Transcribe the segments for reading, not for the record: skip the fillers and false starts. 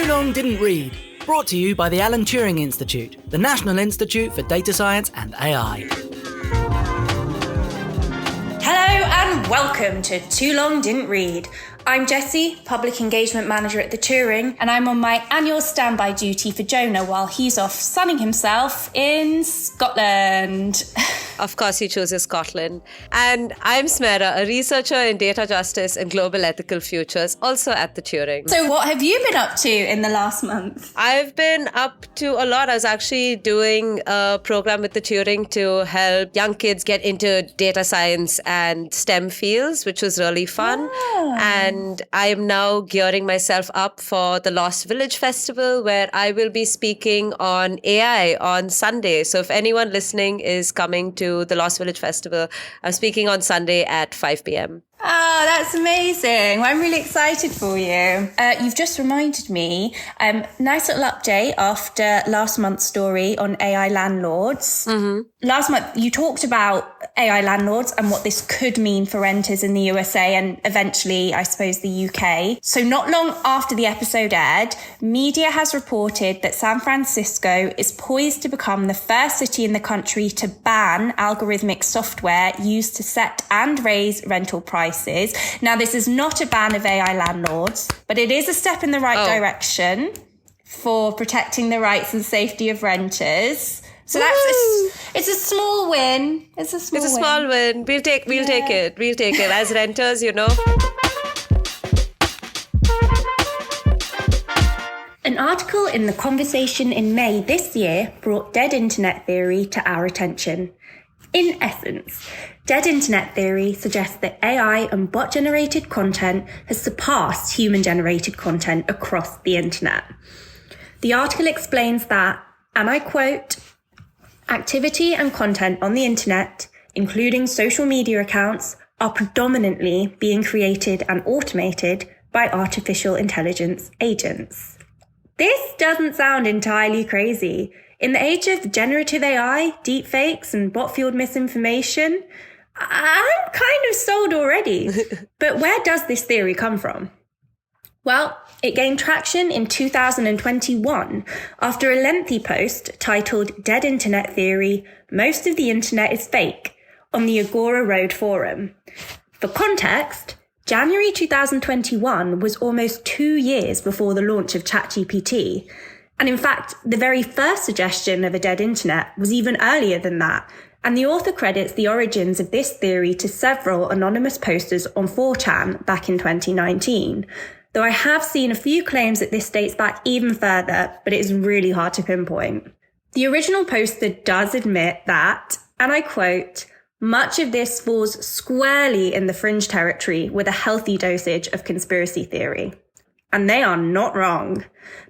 Too Long Didn't Read, brought to you by the Alan Turing Institute, the National Institute for Data Science and AI. Hello and welcome to Too Long Didn't Read. I'm Jessie, Public Engagement Manager at the Turing, and I'm on my annual standby duty for Jonah while he's off sunning himself in Scotland. Of course, he chooses Scotland. And I'm Smera, a researcher in data justice and global ethical futures, also at the Turing. So what have you been up to in the last month? I've been up to a lot. I was actually doing a program with the Turing to help young kids get into data science and STEM fields, which was really fun. And I am now gearing myself up for the Lost Village Festival, where I will be speaking on AI on Sunday. So if anyone listening is coming to the Lost Village Festival, I'm speaking on Sunday at 5 p.m. Oh, that's amazing. Well, I'm really excited for you. You've just reminded me, nice little update after last month's story on AI landlords. Mm-hmm. Last month, you talked about AI landlords and what this could mean for renters in the USA and eventually, I suppose, the UK. So not long after the episode aired, media has reported that San Francisco is poised to become the first city in the country to ban algorithmic software used to set and raise rental prices. Now, this is not a ban of AI landlords, but it is a step in the right direction for protecting the rights and safety of renters. So it's a small win. It's a small win. We'll take it. We'll take it as renters, you know. An article in The Conversation in May this year brought dead internet theory to our attention. In essence, dead internet theory suggests that AI and bot-generated content has surpassed human-generated content across the internet. The article explains that, and I quote, activity and content on the internet, including social media accounts, are predominantly being created and automated by artificial intelligence agents. This doesn't sound entirely crazy. In the age of generative AI, deepfakes, and bot-fueled misinformation, I'm kind of sold already. But where does this theory come from? Well, it gained traction in 2021 after a lengthy post titled Dead Internet Theory, Most of the Internet is Fake, on the Agora Road forum. For context, January 2021 was almost 2 years before the launch of ChatGPT. And in fact, the very first suggestion of a dead internet was even earlier than that. And the author credits the origins of this theory to several anonymous posters on 4chan back in 2019. Though I have seen a few claims that this dates back even further, but it is really hard to pinpoint. The original poster does admit that, and I quote, much of this falls squarely in the fringe territory with a healthy dosage of conspiracy theory. And they are not wrong.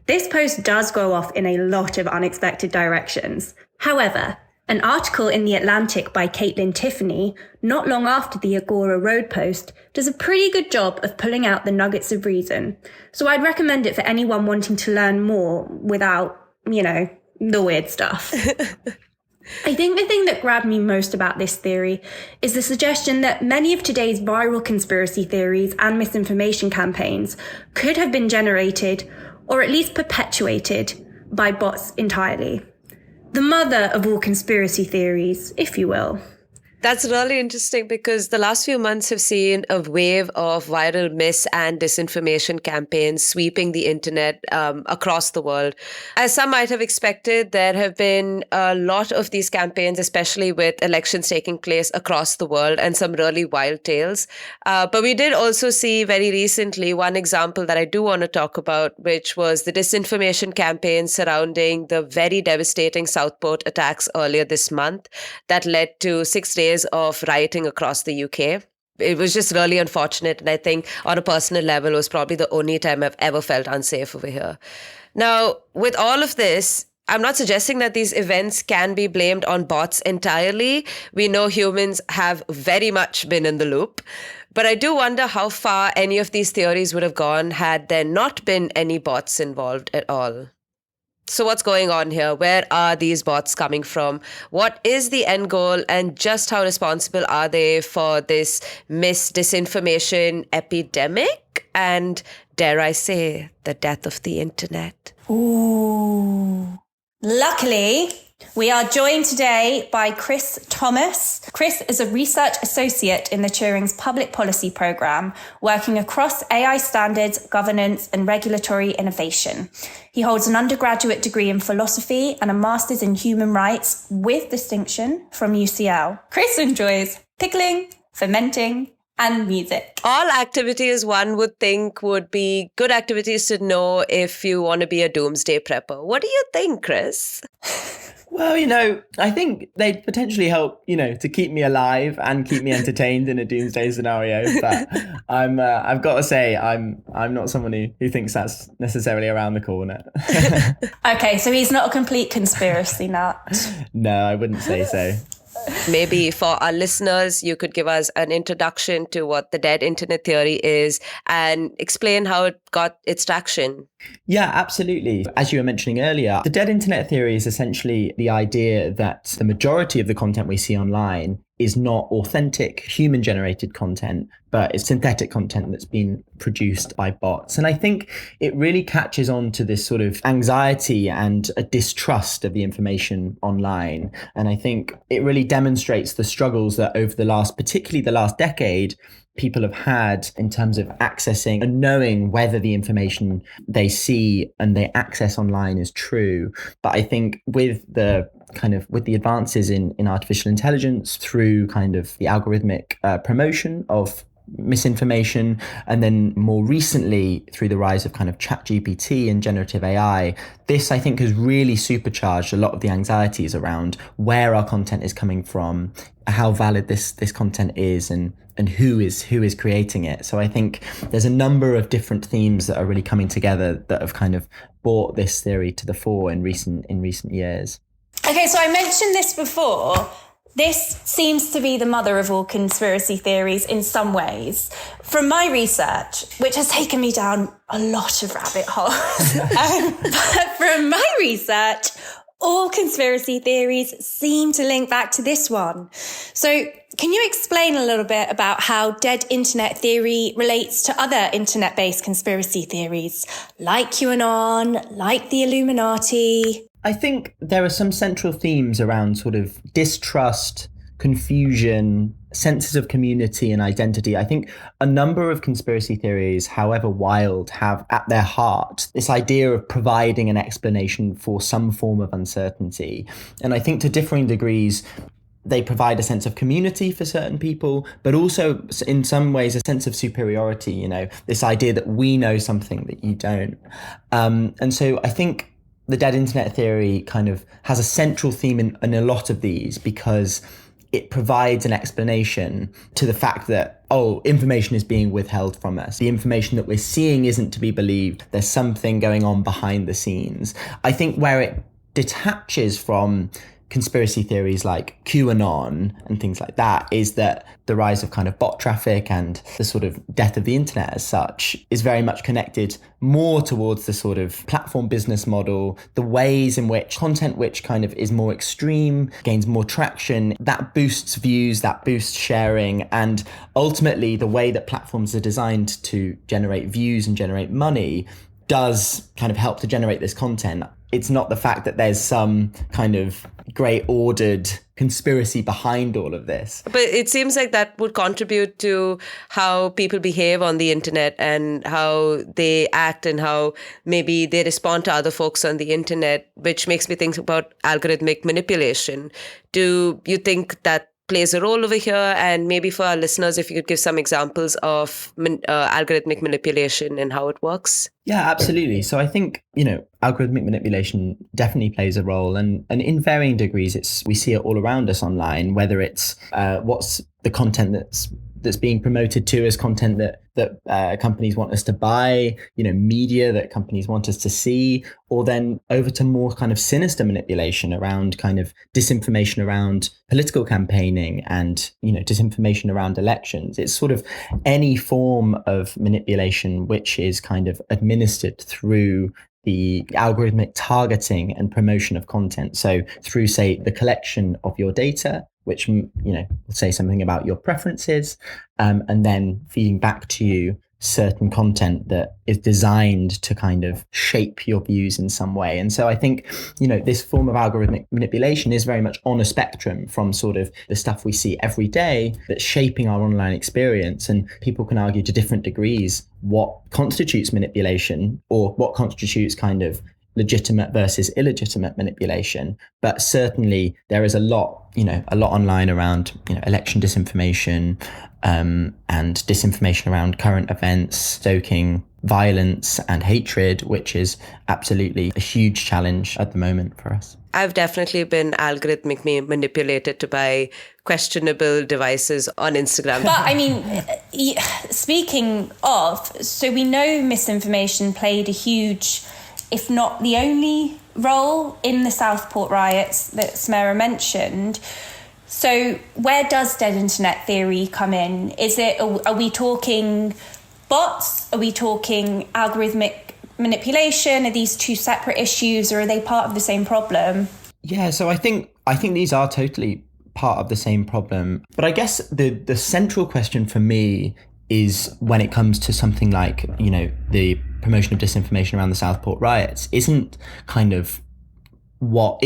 This post does go off in a lot of unexpected directions. However, an article in The Atlantic by Caitlin Tiffany, not long after the Agora Road post, does a pretty good job of pulling out the nuggets of reason. So I'd recommend it for anyone wanting to learn more without, the weird stuff. I think the thing that grabbed me most about this theory is the suggestion that many of today's viral conspiracy theories and misinformation campaigns could have been generated, or at least perpetuated, by bots entirely. The mother of all conspiracy theories, if you will. That's really interesting because the last few months have seen a wave of viral mis- and disinformation campaigns sweeping the internet across the world. As some might have expected, there have been a lot of these campaigns, especially with elections taking place across the world and some really wild tales. But we did also see very recently one example that I do want to talk about, which was the disinformation campaign surrounding the very devastating Southport attacks earlier this month that led to 6 days of rioting across the UK. It was just really unfortunate. And I think on a personal level, it was probably the only time I've ever felt unsafe over here. Now, with all of this, I'm not suggesting that these events can be blamed on bots entirely. We know humans have very much been in the loop. But I do wonder how far any of these theories would have gone had there not been any bots involved at all. So what's going on here? Where are these bots coming from? What is the end goal? And just how responsible are they for this disinformation epidemic? And dare I say, the death of the internet? Ooh. Luckily, we are joined today by Chris Thomas. Chris is a research associate in the Turing's public policy programme, working across AI standards, governance and regulatory innovation. He holds an undergraduate degree in philosophy and a master's in human rights with distinction from UCL. Chris enjoys pickling, fermenting, and music. All activities one would think would be good activities to know if you want to be a doomsday prepper. What do you think, Chris? Well, I think they potentially help, to keep me alive and keep me entertained in a doomsday scenario. But I've got to say, I'm not someone who thinks that's necessarily around the corner. Okay, so he's not a complete conspiracy nut. No, I wouldn't say so. Maybe for our listeners, you could give us an introduction to what the dead internet theory is and explain how it got its traction. Yeah, absolutely. As you were mentioning earlier, the dead internet theory is essentially the idea that the majority of the content we see online is not authentic human-generated content, but it's synthetic content that's been produced by bots. And I think it really catches on to this sort of anxiety and a distrust of the information online. And I think it really demonstrates the struggles that particularly the last decade, people have had in terms of accessing and knowing whether the information they see and they access online is true. But I think with the advances in artificial intelligence through kind of the algorithmic promotion of misinformation, and then more recently through the rise of kind of ChatGPT and generative AI, this I think has really supercharged a lot of the anxieties around where our content is coming from, how valid this content is, and who is creating it. So I think there's a number of different themes that are really coming together that have kind of brought this theory to the fore in recent years. Okay, so I mentioned this before. This seems to be the mother of all conspiracy theories in some ways. From my research, which has taken me down a lot of rabbit holes, but from my research, all conspiracy theories seem to link back to this one. So can you explain a little bit about how dead internet theory relates to other internet-based conspiracy theories, like QAnon, like the Illuminati? I think there are some central themes around sort of distrust, confusion, senses of community and identity. I think a number of conspiracy theories, however wild, have at their heart this idea of providing an explanation for some form of uncertainty. And I think to differing degrees, they provide a sense of community for certain people, but also in some ways a sense of superiority, this idea that we know something that you don't. And so I think the dead internet theory kind of has a central theme in a lot of these because it provides an explanation to the fact that, information is being withheld from us. The information that we're seeing isn't to be believed. There's something going on behind the scenes. I think where it detaches from conspiracy theories like QAnon and things like that is that the rise of kind of bot traffic and the sort of death of the internet as such is very much connected more towards the sort of platform business model, the ways in which content which kind of is more extreme gains more traction, that boosts views, that boosts sharing, and ultimately the way that platforms are designed to generate views and generate money does kind of help to generate this content. It's not the fact that there's some kind of great ordered conspiracy behind all of this. But it seems like that would contribute to how people behave on the internet and how they act and how maybe they respond to other folks on the internet, which makes me think about algorithmic manipulation. Do you think that plays a role over here? And maybe for our listeners, if you could give some examples of algorithmic manipulation and how it works. Yeah, absolutely. So I think, algorithmic manipulation definitely plays a role, and in varying degrees, we see it all around us online, whether it's what's the content that's being promoted to as content that companies want us to buy, media that companies want us to see, or then over to more kind of sinister manipulation around kind of disinformation around political campaigning and, disinformation around elections. It's sort of any form of manipulation which is kind of administered through the algorithmic targeting and promotion of content. So through, say, the collection of your data, which, will say something about your preferences, and then feeding back to you certain content that is designed to kind of shape your views in some way. And so I think, this form of algorithmic manipulation is very much on a spectrum from sort of the stuff we see every day that's shaping our online experience. And people can argue to different degrees what constitutes manipulation or what constitutes kind of legitimate versus illegitimate manipulation. But certainly there is a lot online around, election disinformation, and disinformation around current events, stoking violence and hatred, which is absolutely a huge challenge at the moment for us. I've definitely been algorithmically manipulated to buy questionable devices on Instagram. But I mean, speaking of, so we know misinformation played a huge, if not the only role in the Southport riots that Smera mentioned. So where does dead internet theory come in? Are we talking bots? Are we talking algorithmic manipulation? Are these two separate issues, or are they part of the same problem? Yeah, so I think these are totally part of the same problem. But I guess the central question for me is when it comes to something like, the promotion of disinformation around the Southport riots, isn't what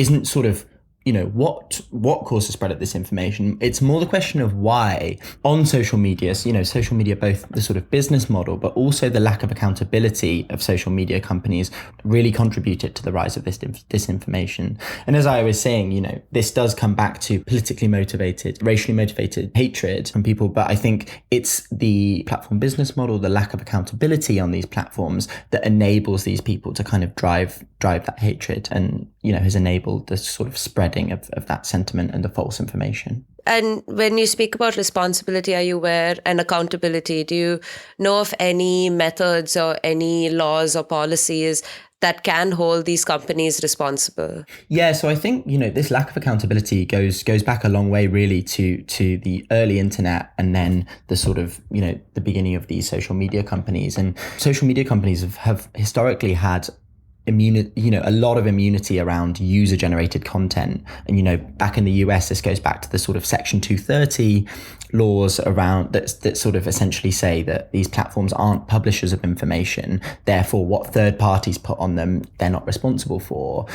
caused the spread of this information. It's more the question of why on social media, social media, both the sort of business model, but also the lack of accountability of social media companies really contributed to the rise of this disinformation. And as I was saying, this does come back to politically motivated, racially motivated hatred from people. But I think it's the platform business model, the lack of accountability on these platforms that enables these people to kind of drive that hatred and, has enabled the sort of spreading of that sentiment and the false information. And when you speak about responsibility, are you aware, and accountability, do you know of any methods or any laws or policies that can hold these companies responsible? Yeah, so I think, this lack of accountability goes back a long way really to the early internet, and then the sort of, the beginning of these social media companies. And social media companies have historically had a lot of immunity around user generated content. And, back in the US, this goes back to the sort of Section 230 laws around that sort of essentially say that these platforms aren't publishers of information. Therefore, what third parties put on them, they're not responsible for.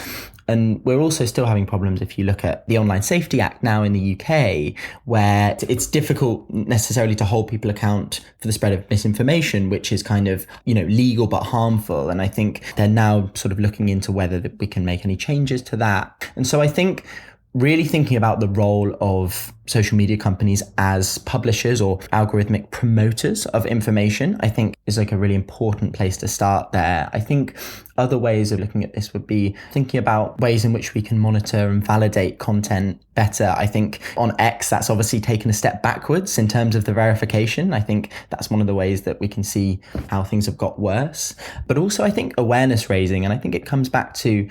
And we're also still having problems if you look at the Online Safety Act now in the UK, where it's difficult necessarily to hold people account for the spread of misinformation, which is kind of, legal but harmful. And I think they're now sort of looking into whether we can make any changes to that. And so I think really thinking about the role of social media companies as publishers or algorithmic promoters of information, I think is like a really important place to start there. I think other ways of looking at this would be thinking about ways in which we can monitor and validate content better. I think on X, that's obviously taken a step backwards in terms of the verification. I think that's one of the ways that we can see how things have got worse. But also I think awareness raising, and I think it comes back to,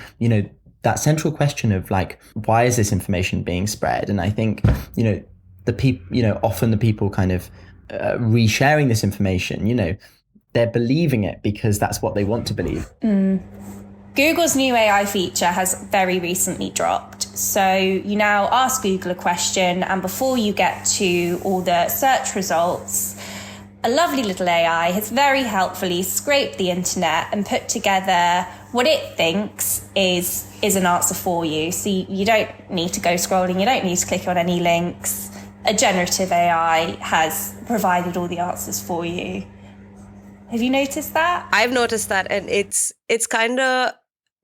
that central question of why is this information being spread? And I think, often the people kind of resharing this information, they're believing it because that's what they want to believe. Google's new AI feature has very recently dropped. So you now ask Google a question, and before you get to all the search results, a lovely little AI has very helpfully scraped the internet and put together what it thinks is an answer for you. So you don't need to go scrolling, you don't need to click on any links. A generative AI has provided all the answers for you. Have you noticed that? I've noticed that, and it's kind of,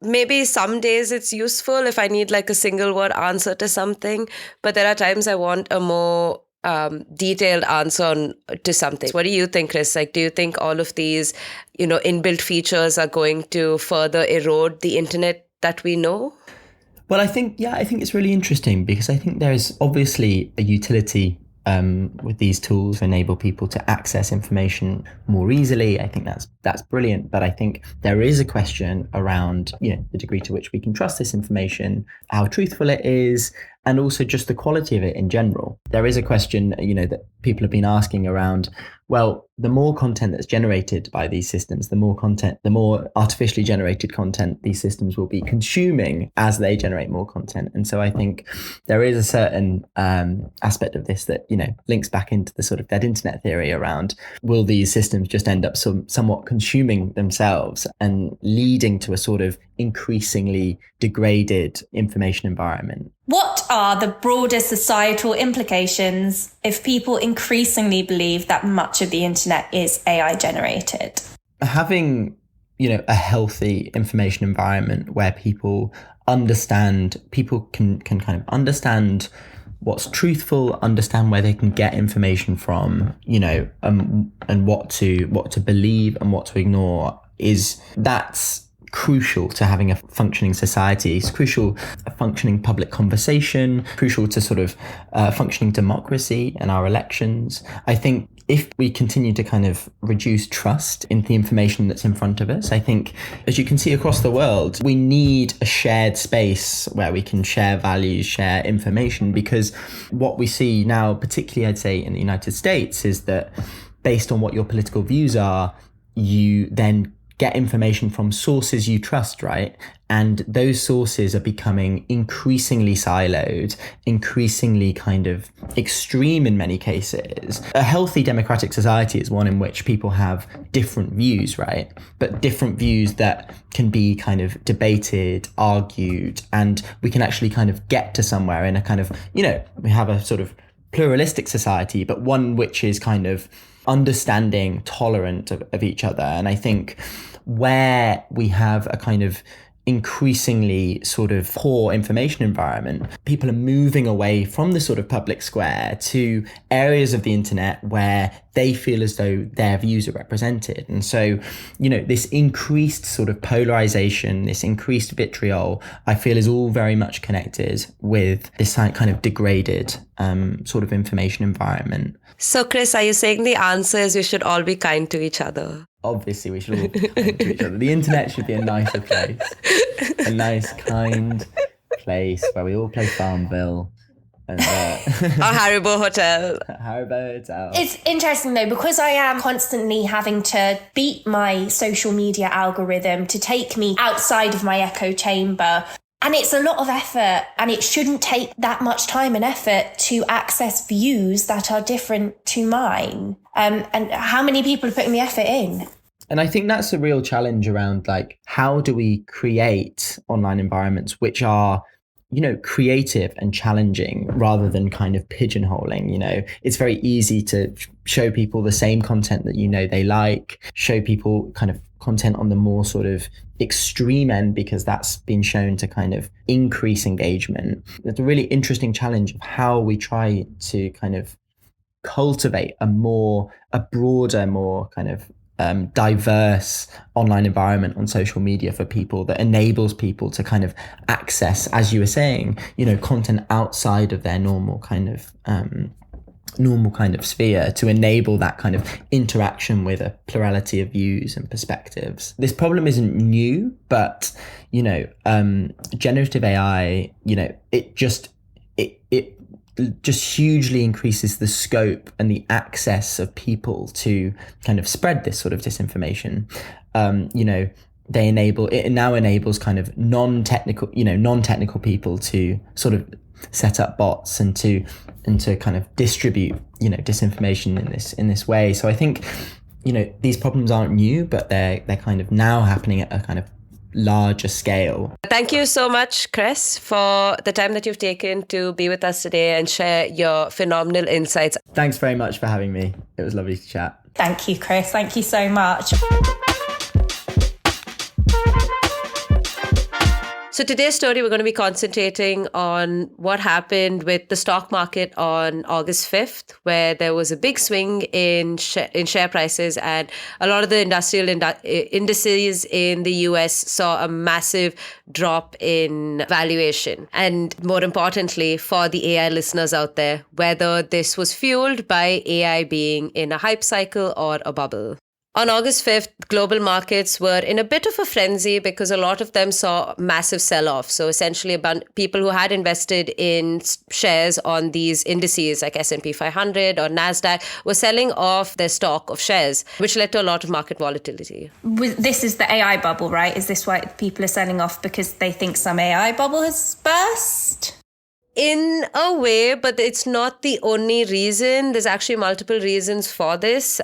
maybe some days it's useful if I need a single word answer to something, but there are times I want a more detailed answer to something. What do you think, Chris? Do you think all of these, inbuilt features are going to further erode the internet that we know? Well, I think it's really interesting because I think there's obviously a utility with these tools to enable people to access information more easily. I think that's brilliant. But I think there is a question around, the degree to which we can trust this information, how truthful it is, and also just the quality of it in general. There is a question, that people have been asking around, well, the more content that's generated by these systems, the more artificially generated content these systems will be consuming as they generate more content. And so I think there is a certain aspect of this that, links back into the sort of dead internet theory around, will these systems just end up somewhat consuming themselves and leading to a sort of increasingly degraded information environment? What are the broader societal implications if people increasingly believe that much of the internet is AI generated? Having, a healthy information environment where people can kind of understand what's truthful, understand where they can get information from, and what to believe and what to ignore, that's crucial to having a functioning society. It's crucial, a functioning public conversation, crucial to sort of functioning democracy and our elections. I think if we continue to kind of reduce trust in the information that's in front of us, I think, as you can see across the world, we need a shared space where we can share values, share information, because what we see now, particularly I'd say in the United States, is that based on what your political views are, you then get information from sources you trust, right? And those sources are becoming increasingly siloed, increasingly kind of extreme in many cases. A healthy democratic society is one in which people have different views, right? But different views that can be kind of debated, argued, and we can actually kind of get to somewhere in a kind of, we have a sort of pluralistic society, but one which is kind of understanding, tolerant of each other. And I think where we have a kind of increasingly sort of poor information environment, people are moving away from the sort of public square to areas of the internet where they feel as though their views are represented. And so, this increased sort of polarization, this increased vitriol, I feel is all very much connected with this kind of degraded sort of information environment. So, Chris, are you saying the answer is we should all be kind to each other? Obviously, we should all be kind to each other. The internet should be a nicer place. A nice, kind place where we all play Farmville. And, or Haribo Hotel. Haribo Hotel. It's interesting though, because I am constantly having to beat my social media algorithm to take me outside of my echo chamber. And it's a lot of effort, and it shouldn't take that much time and effort to access views that are different to mine. And how many people are putting the effort in? And I think that's a real challenge around, like, how do we create online environments which are, creative and challenging rather than kind of pigeonholing. It's very easy to show people the same content that they like, show people kind of content on the more sort of extreme end because that's been shown to kind of increase engagement. It's a really interesting challenge of how we try to kind of cultivate a broader, more kind of diverse online environment on social media for people that enables people to kind of access, as you were saying, content outside of their normal kind of sphere, to enable that kind of interaction with a plurality of views and perspectives. This problem isn't new, but generative AI, it just hugely increases the scope and the access of people to kind of spread this sort of disinformation. It now enables kind of non-technical people to sort of set up bots and to kind of distribute, disinformation in this way. So I think, these problems aren't new, but they're kind of now happening at a kind of larger scale. Thank you so much, Chris, for the time that you've taken to be with us today and share your phenomenal insights. Thanks very much for having me. It was lovely to chat. Thank you, Chris. Thank you so much. So today's story, we're going to be concentrating on what happened with the stock market on August 5th, where there was a big swing in share prices, and a lot of the industrial indices in the US saw a massive drop in valuation. And more importantly, for the AI listeners out there, whether this was fueled by AI being in a hype cycle or a bubble. On August 5th, global markets were in a bit of a frenzy because a lot of them saw massive sell-off. So essentially, people who had invested in shares on these indices like S&P 500 or NASDAQ were selling off their stock of shares, which led to a lot of market volatility. This is the AI bubble, right? Is this why people are selling off because they think some AI bubble has burst? In a way, but it's not the only reason. There's actually multiple reasons for this.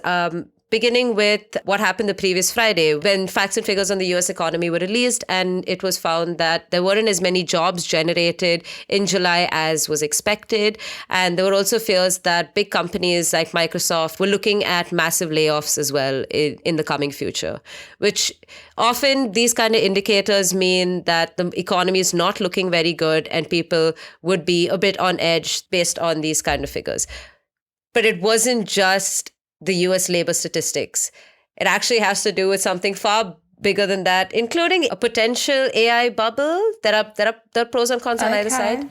Beginning with what happened the previous Friday when facts and figures on the US economy were released, and it was found that there weren't as many jobs generated in July as was expected. And there were also fears that big companies like Microsoft were looking at massive layoffs as well in the coming future, which often these kind of indicators mean that the economy is not looking very good and people would be a bit on edge based on these kind of figures. But it wasn't just the US labor statistics. It actually has to do with something far bigger than that, including a potential AI bubble. There are pros and cons on either side,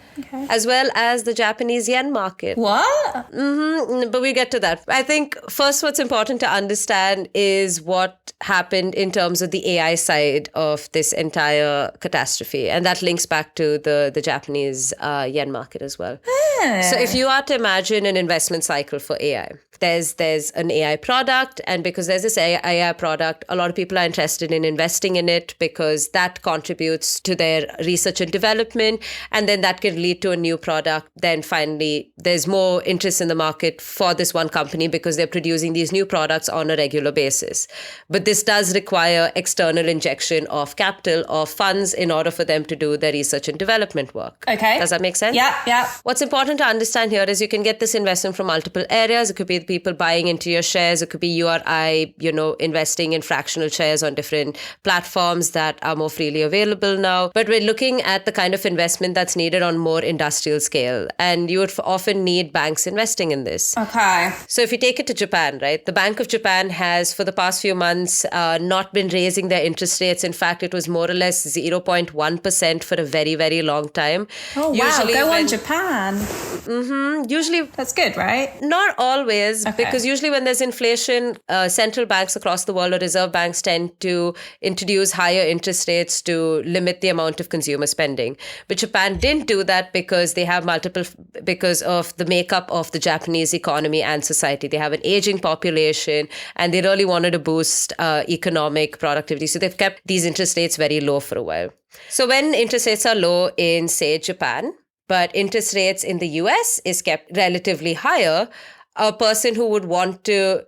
as well as the Japanese yen market. What? But we get to that. I think first what's important to understand is what happened in terms of the AI side of this entire catastrophe. And that links back to the Japanese yen market as well. So if you are to imagine an investment cycle for AI, there's an AI product. And because there's this AI product, a lot of people are interested in investing in it because that contributes to their research and development. And then that can lead to a new product. Then finally, there's more interest in the market for this one company because they're producing these new products on a regular basis. But this does require external injection of capital or funds in order for them to do their research and development work. Okay. Does that make sense? Yeah. What's important to understand here is you can get this investment from multiple areas. It could be the people buying into your shares. It could be you or I, investing in fractional shares on different platforms that are more freely available now. But we're looking at the kind of investment that's needed on more industrial scale. And you would often need banks investing in this. Okay. So if you take it to Japan, right, the Bank of Japan has for the past few months not been raising their interest rates. In fact, it was more or less 0.1% for a very, very long time. Oh, wow. Usually Go on, Japan. Usually, that's good, right? Not always, because usually when there's inflation, central banks across the world or reserve banks tend to introduce higher interest rates to limit the amount of consumer spending. But Japan didn't do that because they have because of the makeup of the Japanese economy and society. They have an aging population and they really wanted to boost economic productivity. So they've kept these interest rates very low for a while. So when interest rates are low in, say, Japan, but interest rates in the US is kept relatively higher, a person who would want to,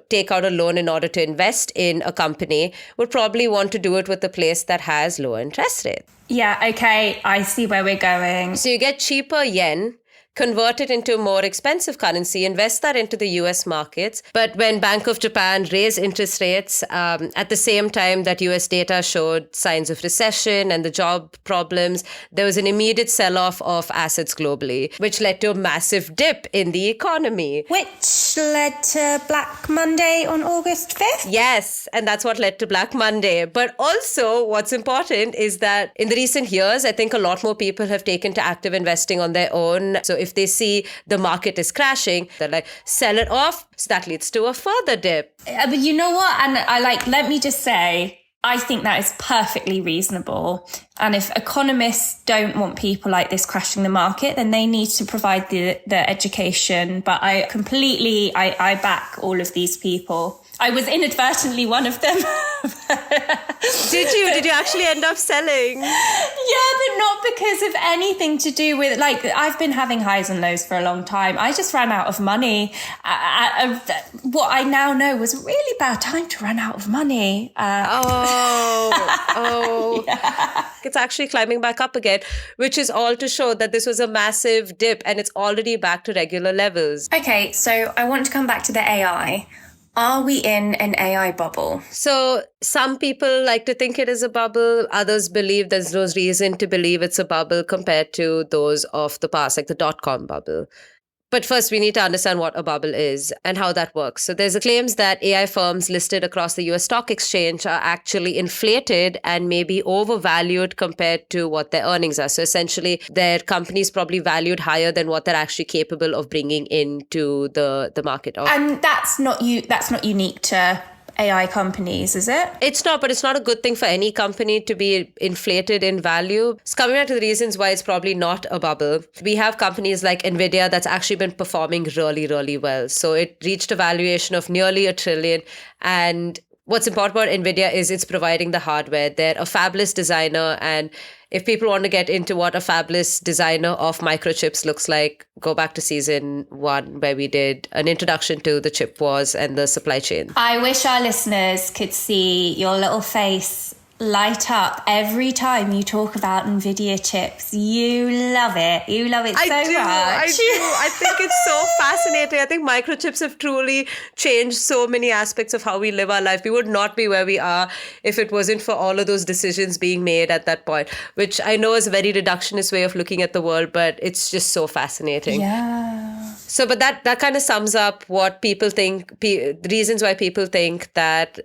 take out a loan in order to invest in a company would probably want to do it with a place that has low interest rates. Yeah, okay. I see where we're going. So you get cheaper yen, convert it into a more expensive currency, invest that into the US markets. But when Bank of Japan raised interest rates at the same time that US data showed signs of recession and the job problems, there was an immediate sell-off of assets globally, which led to a massive dip in the economy. Which led to Black Monday on August 5th? Yes, and that's what led to Black Monday. But also what's important is that in the recent years, I think a lot more people have taken to active investing on their own. So if they see the market is crashing, they're like, sell it off. So that leads to a further dip. But you know what? And let me just say, I think that is perfectly reasonable. And if economists don't want people like this crashing the market, then they need to provide the education. But I back all of these people. I was inadvertently one of them. Did you actually end up selling? Yeah, but not because of anything to do with, I've been having highs and lows for a long time. I just ran out of money. What I now know was a really bad time to run out of money. Yeah. It's actually climbing back up again, which is all to show that this was a massive dip and it's already back to regular levels. Okay, so I want to come back to the AI. Are we in an AI bubble? So some people like to think it is a bubble. Others believe there's no reason to believe it's a bubble compared to those of the past, like the dot-com bubble. But first, we need to understand what a bubble is and how that works. So there's claims that AI firms listed across the US stock exchange are actually inflated and maybe overvalued compared to what their earnings are. So essentially, their companies probably valued higher than what they're actually capable of bringing into the market. And that's not unique to AI companies, is it? It's not, but it's not a good thing for any company to be inflated in value. It's coming back to the reasons why it's probably not a bubble. We have companies like Nvidia that's actually been performing really, really well. So it reached a valuation of nearly $1 trillion. And what's important about Nvidia is it's providing the hardware. They're a fabless designer, and if people want to get into what a fabless designer of microchips looks like, go back to season 1 where we did an introduction to the chip wars and the supply chain. I wish our listeners could see your little face light up every time you talk about NVIDIA chips. You love it. You love it so much. I do. I think it's so fascinating. I think microchips have truly changed so many aspects of how we live our life. We would not be where we are if it wasn't for all of those decisions being made at that point, which I know is a very reductionist way of looking at the world, but it's just so fascinating. Yeah. So, but that kind of sums up what people think, the reasons why people think that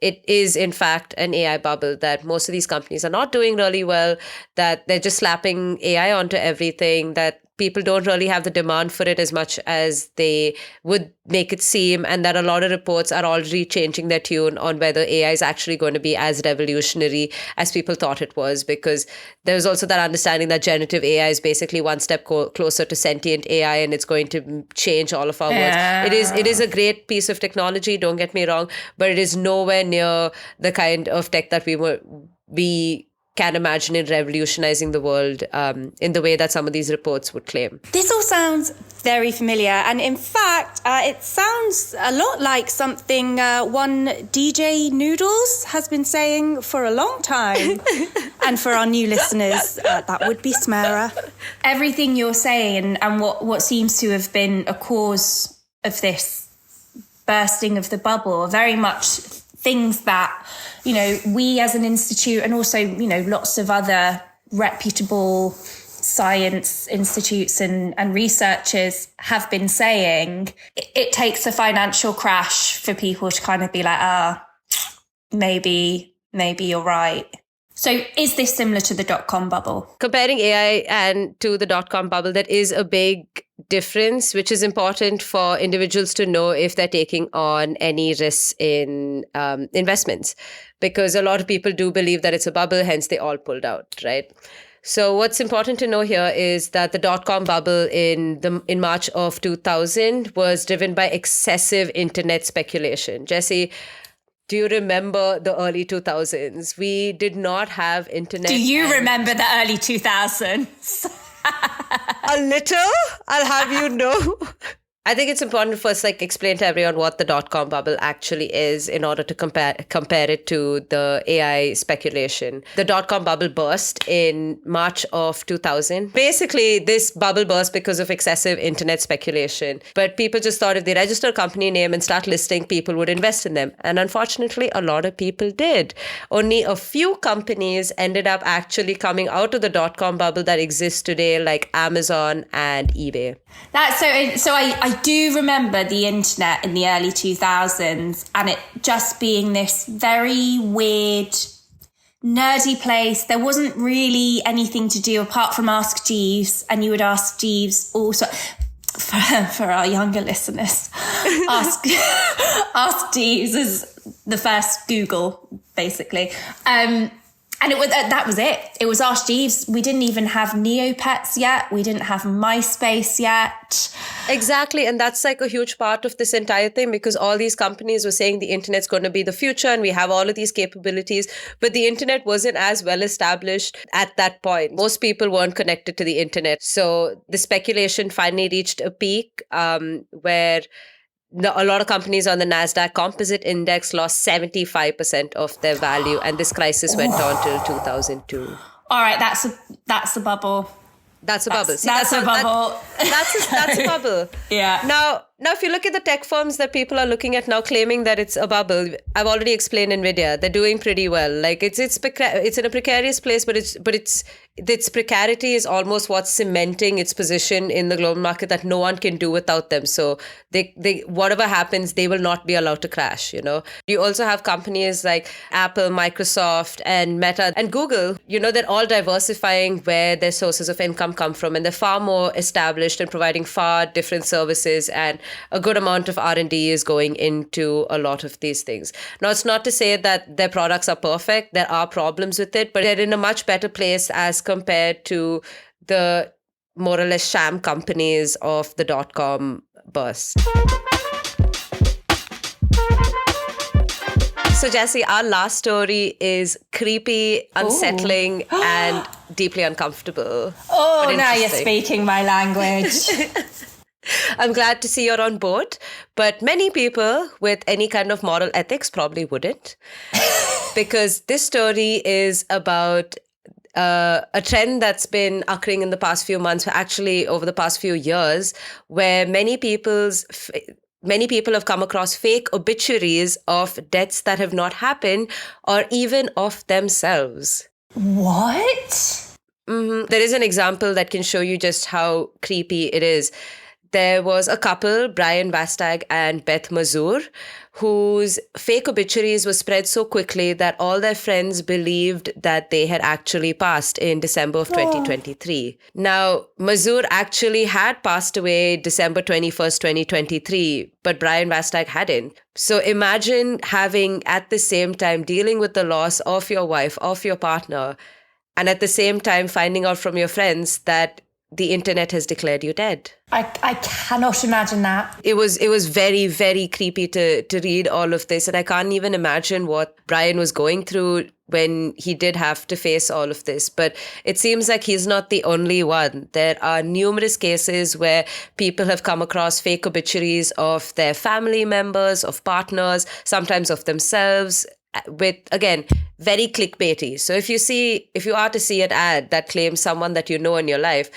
it is, in fact, an AI bubble, that most of these companies are not doing really well, that they're just slapping AI onto everything, that people don't really have the demand for it as much as they would make it seem, and that a lot of reports are already changing their tune on whether AI is actually going to be as revolutionary as people thought it was, because there's also that understanding that generative AI is basically one step closer to sentient AI, and it's going to change all of our worlds. It is a great piece of technology, don't get me wrong, but it is nowhere near the kind of tech that we can imagine it revolutionizing the world in the way that some of these reports would claim. This all sounds very familiar. And in fact, it sounds a lot like something one DJ Noodles has been saying for a long time. And for our new listeners, that would be Smera. Everything you're saying and what seems to have been a cause of this bursting of the bubble are very much things that, you know, we as an institute and also, you know, lots of other reputable science institutes and researchers have been saying. It takes a financial crash for people to kind of be like, maybe you're right. So is this similar to the dot-com bubble? Comparing AI and to the dot-com bubble, that is a big difference, which is important for individuals to know if they're taking on any risks in investments, because a lot of people do believe that it's a bubble, hence they all pulled out, right? So what's important to know here is that the dot-com bubble in March of 2000 was driven by excessive internet speculation. Jessie, do you remember the early 2000s? We did not have internet. Do you remember the early 2000s? A little, I'll have you know. I think it's important to first explain to everyone what the dot-com bubble actually is in order to compare it to the AI speculation. The dot-com bubble burst in March of 2000. Basically, this bubble burst because of excessive internet speculation. But people just thought if they register a company name and start listing, people would invest in them. And unfortunately, a lot of people did. Only a few companies ended up actually coming out of the dot-com bubble that exists today, like Amazon and eBay. That's so I do remember the internet in the early 2000s and it just being this very weird, nerdy place. There wasn't really anything to do apart from Ask Jeeves, and you would ask Jeeves also. For our younger listeners, Ask Jeeves is the first Google, basically. And that was it. It was Ask Jeeves. We didn't even have Neopets yet. We didn't have MySpace yet. Exactly. And that's a huge part of this entire thing, because all these companies were saying the internet's going to be the future and we have all of these capabilities. But the internet wasn't as well established at that point. Most people weren't connected to the internet. So the speculation finally reached a peak where a lot of companies on the NASDAQ Composite Index lost 75% of their value, and this crisis went on till 2002. All right, that's a bubble. That's a bubble. See, that's a bubble. That's a bubble. Yeah. Now, if you look at the tech firms that people are looking at now claiming that it's a bubble, I've already explained NVIDIA. They're doing pretty well. It's in a precarious place, but it's its precarity is almost what's cementing its position in the global market, that no one can do without them. So they whatever happens, they will not be allowed to crash, You also have companies like Apple, Microsoft, and Meta and Google, they're all diversifying where their sources of income come from, and they're far more established and providing far different services, and a good amount of R&D is going into a lot of these things. Now, it's not to say that their products are perfect. There are problems with it, but they're in a much better place as compared to the more or less sham companies of the dot-com burst. So, Jessie, our last story is creepy, unsettling, and deeply uncomfortable. Oh, now you're speaking my language. I'm glad to see you're on board, but many people with any kind of moral ethics probably wouldn't. Because this story is about a trend that's been occurring in the past few months, actually over the past few years, where many people have come across fake obituaries of deaths that have not happened, or even of themselves. What? There is an example that can show you just how creepy it is. There was a couple, Brian Vastag and Beth Mazur, whose fake obituaries were spread so quickly that all their friends believed that they had actually passed in December of 2023. Now, Mazur actually had passed away December 21st, 2023, but Brian Vastag hadn't. So imagine having at the same time dealing with the loss of your wife, of your partner, and at the same time finding out from your friends that the internet has declared you dead. I cannot imagine that. It was very, very creepy to read all of this. And I can't even imagine what Brian was going through when he did have to face all of this. But it seems like he's not the only one. There are numerous cases where people have come across fake obituaries of their family members, of partners, sometimes of themselves, with, again, very clickbaity. So if you are to see an ad that claims someone that you know in your life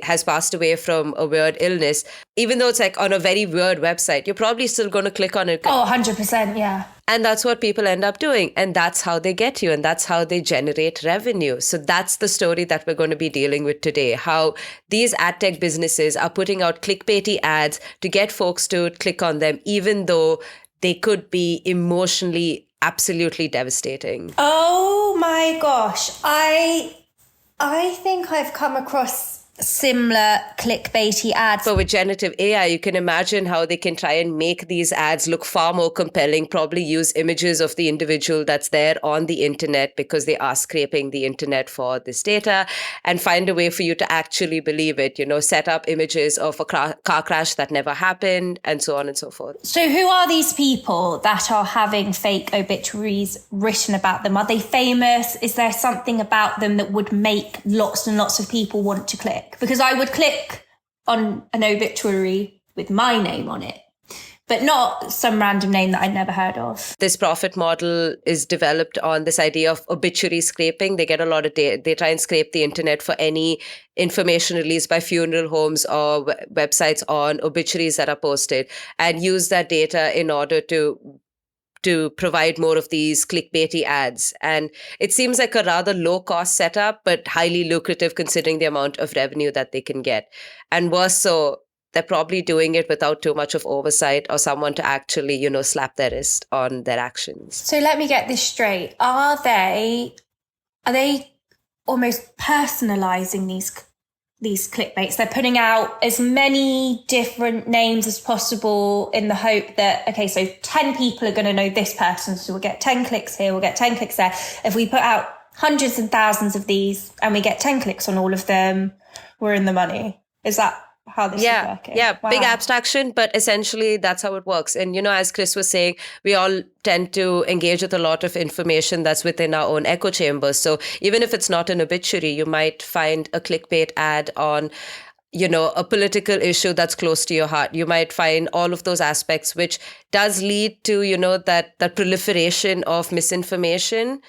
has passed away from a weird illness, even though it's like on a very weird website, you're probably still going to click on it. Oh, 100%, yeah. And that's what people end up doing. And that's how they get you. And that's how they generate revenue. So that's the story that we're going to be dealing with today. How these Adtech businesses are putting out clickbaity ads to get folks to click on them, even though they could be emotionally absolutely devastating. Oh my gosh. I think I've come across similar clickbaity ads. But with generative AI, you can imagine how they can try and make these ads look far more compelling, probably use images of the individual that's there on the internet because they are scraping the internet for this data, and find a way for you to actually believe it, set up images of a car crash that never happened, and so on and so forth. So who are these people that are having fake obituaries written about them? Are they famous? Is there something about them that would make lots and lots of people want to click? Because I would click on an obituary with my name on it, but not some random name that I'd never heard of. This profit model is developed on this idea of obituary scraping. They get a lot of data. They try and scrape the internet for any information released by funeral homes or websites on obituaries that are posted, and use that data in order to provide more of these clickbaity ads. And it seems like a rather low-cost setup, but highly lucrative considering the amount of revenue that they can get. And worse so, they're probably doing it without too much of oversight or someone to actually, slap their wrist on their actions. So let me get this straight. Are they almost personalizing these clickbaits? They're putting out as many different names as possible in the hope that, okay, so 10 people are going to know this person, so we'll get 10 clicks here, we'll get 10 clicks there. If we put out hundreds and thousands of these and we get 10 clicks on all of them, we're in the money. Is that how this is working? Yeah, wow. Big abstraction, but essentially that's how it works. And, as Chris was saying, we all tend to engage with a lot of information that's within our own echo chambers. So even if it's not an obituary, you might find a clickbait ad on, a political issue that's close to your heart. You might find all of those aspects, which does lead to, that proliferation of misinformation.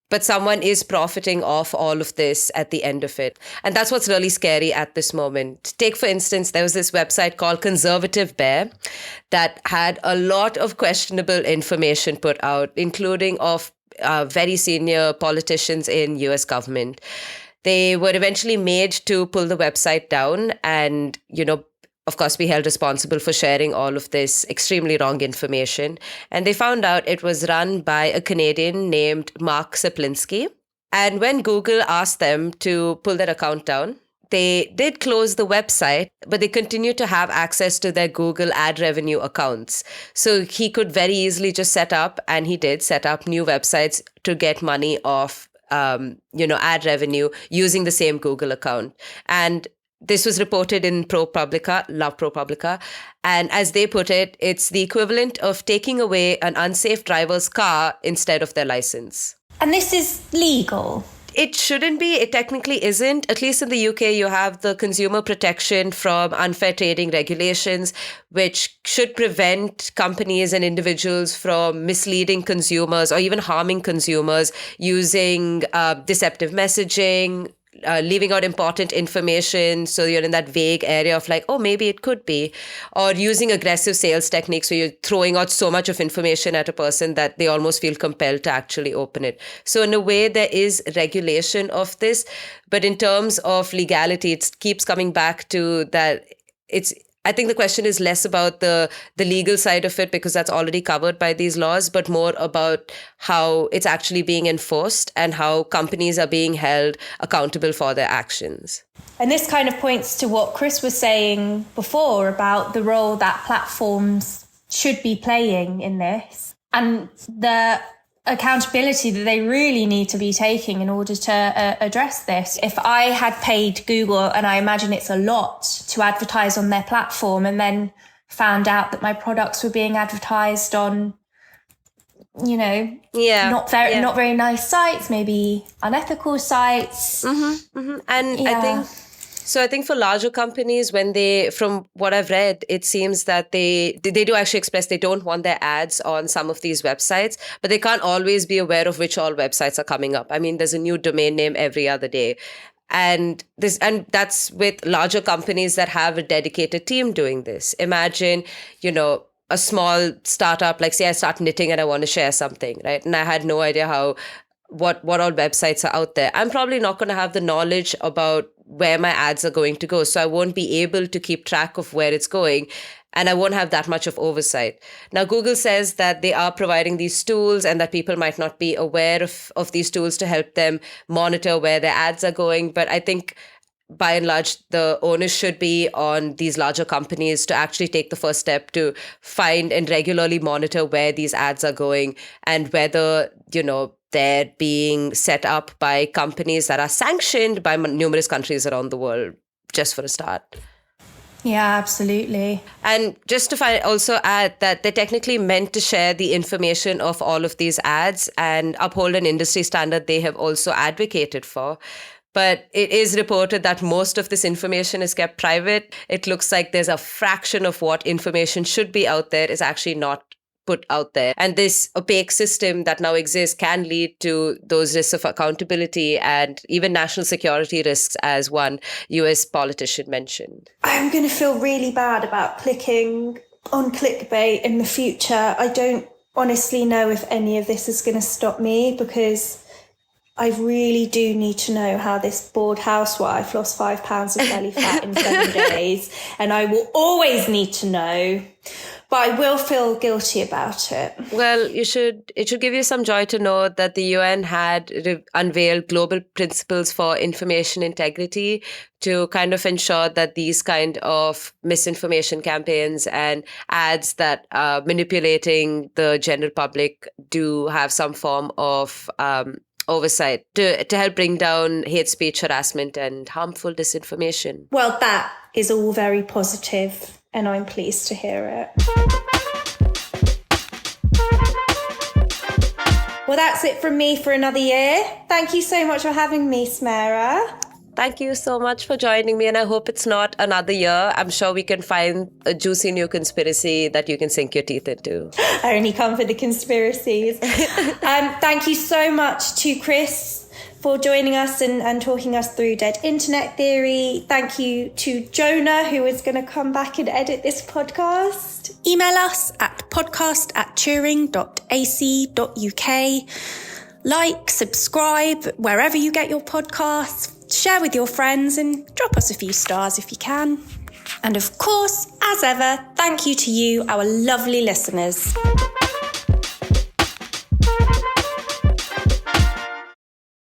But someone is profiting off all of this at the end of it. And that's what's really scary at this moment. Take, for instance, there was this website called Conservative Bear that had a lot of questionable information put out, including of very senior politicians in US government. They were eventually made to pull the website down and, of course, be held responsible for sharing all of this extremely wrong information. And they found out it was run by a Canadian named Mark Saplinski. And when Google asked them to pull their account down, they did close the website, but they continued to have access to their Google ad revenue accounts. So he could very easily just set up, and he did set up new websites to get money off, ad revenue using the same Google account. And this was reported in ProPublica, love ProPublica. And as they put it, it's the equivalent of taking away an unsafe driver's car instead of their license. And this is legal? It shouldn't be. It technically isn't. At least in the UK, you have the Consumer Protection from Unfair Trading Regulations, which should prevent companies and individuals from misleading consumers or even harming consumers using deceptive messaging, leaving out important information. So you're in that vague area of like, oh, maybe it could be, or using aggressive sales techniques where you're throwing out so much of information at a person that they almost feel compelled to actually open it. So in a way, there is regulation of this, but in terms of legality, it keeps coming back to that. I think the question is less about the legal side of it, because that's already covered by these laws, but more about how it's actually being enforced and how companies are being held accountable for their actions. And this kind of points to what Chris was saying before about the role that platforms should be playing in this, and the accountability that they really need to be taking in order to address this. If I had paid Google, and I imagine it's a lot, to advertise on their platform, and then found out that my products were being advertised on, not very nice sites, maybe unethical sites. And I think for larger companies, from what I've read, it seems that they do actually express they don't want their ads on some of these websites, but they can't always be aware of which all websites are coming up. I mean, there's a new domain name every other day. And that's with larger companies that have a dedicated team doing this. Imagine, a small startup, like say I start knitting and I want to share something, right? And I had no idea what all websites are out there. I'm probably not going to have the knowledge about where my ads are going to go. So I won't be able to keep track of where it's going, and I won't have that much of oversight. Now, Google says that they are providing these tools and that people might not be aware of these tools to help them monitor where their ads are going. But I think by and large, the onus should be on these larger companies to actually take the first step to find and regularly monitor where these ads are going and whether, they're being set up by companies that are sanctioned by numerous countries around the world, just for a start. Yeah, absolutely. And just to also add that they're technically meant to share the information of all of these ads and uphold an industry standard they have also advocated for. But it is reported that most of this information is kept private. It looks like there's a fraction of what information should be out there is actually not put out there. And this opaque system that now exists can lead to those risks of accountability and even national security risks, as one US politician mentioned. I'm going to feel really bad about clicking on clickbait in the future. I don't honestly know if any of this is going to stop me, because I really do need to know how this bored housewife lost 5 pounds of belly fat in 7 days. And I will always need to know. But I will feel guilty about it. Well, it should give you some joy to know that the UN had unveiled global principles for information integrity to kind of ensure that these kind of misinformation campaigns and ads that are manipulating the general public do have some form of oversight to help bring down hate speech, harassment, and harmful disinformation. Well, that is all very positive, and I'm pleased to hear it. Well, that's it from me for another year. Thank you so much for having me, Smera. Thank you so much for joining me, and I hope it's not another year. I'm sure we can find a juicy new conspiracy that you can sink your teeth into. I only come for the conspiracies. Thank you so much to Chris for joining us and talking us through dead internet theory. Thank you to Jonah, who is going to come back and edit this podcast. Email us at podcast@turing.ac.uk. Like, subscribe, wherever you get your podcasts. share with your friends and drop us a few stars if you can. And of course, as ever, thank you to you, our lovely listeners.